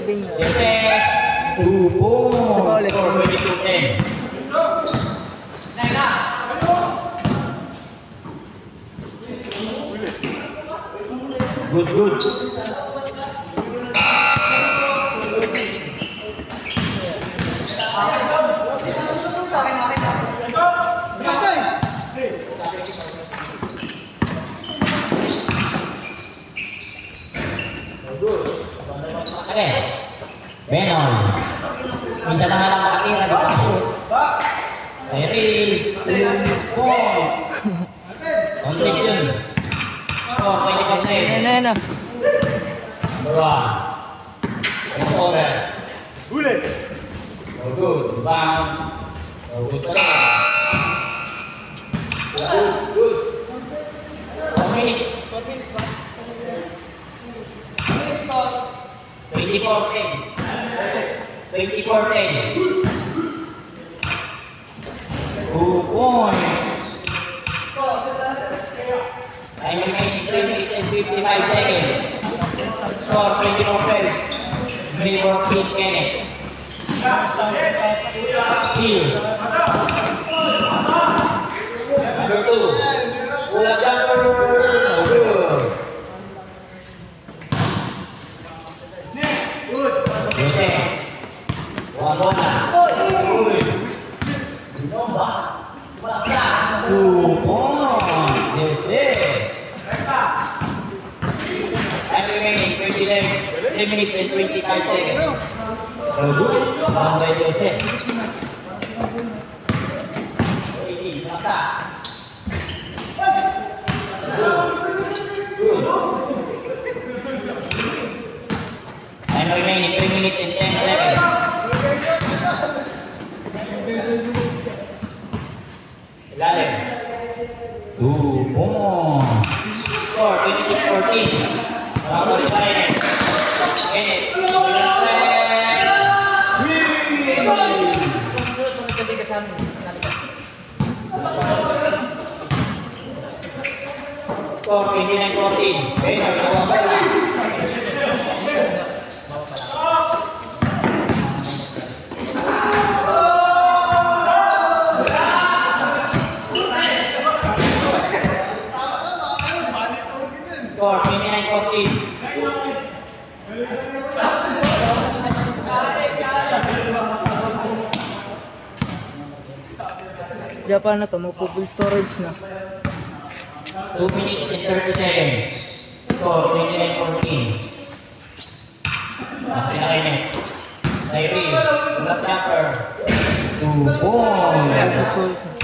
saving. Jose, 2 points. Sa ulit. Score 22-10. Good, good. Okay. Benon. Minsan na nga lang makatira dito kasi. Tyrell, 2 points. Complete yun. Score 25-10. Ano. Number 1. Over. Huli! No good. Rebound. No good pa rin. Good. Good. 4 minutes. 24-10. 24-10. 2 points. Time remaining 3 minutes and 55 seconds. Score 24-12. Gilbert King Kenneth. Steal. Number 2. Pull-up jumper. No good. Jose. Buwan-buwan. Uy. Binomba. 2 points. Jose. Time remaining 3 minutes and 25 seconds. No good. One by Jose. 18. Saksa. Good. Time remaining 3 minutes and 10 seconds. Ilalim. 2 points. Score 26-14. Number 5. Kenneth. Score 29-14. Benon, nakuha pa lang. Score 29-14. Japan na to, magpo-full storage na. 2 minutes and 30 seconds. Score 29-14. Kenneth. Tyrell. Pull-up jumper. 2 points. Storage na.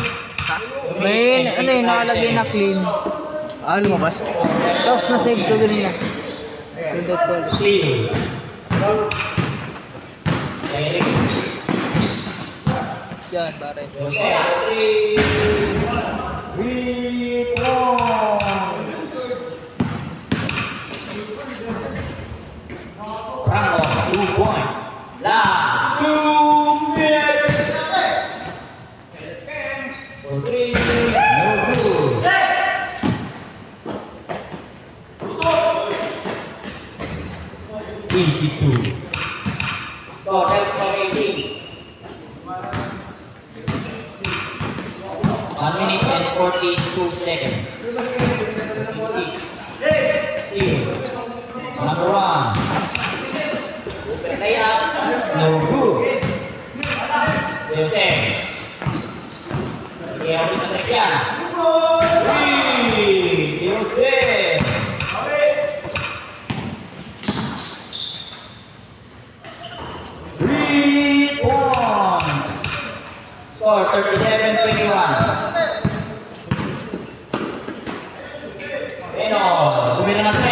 May ano yun, nakalagay na clean. Ah, lumabas? Tapos na-save ko din na. Pindot ko. Steal. Tyrell. Yan, pare. Jose. 3 points. Rango, 2 points. Last 2 minutes. For 3, no good. Easy 2. Score 12-18. 1 minute and 42 seconds. Steal. Number 1. Layup. No good. Jose. Kaya ulit ang next yan. 3. Jose. Score 37-21. Benon, tumira ng 3.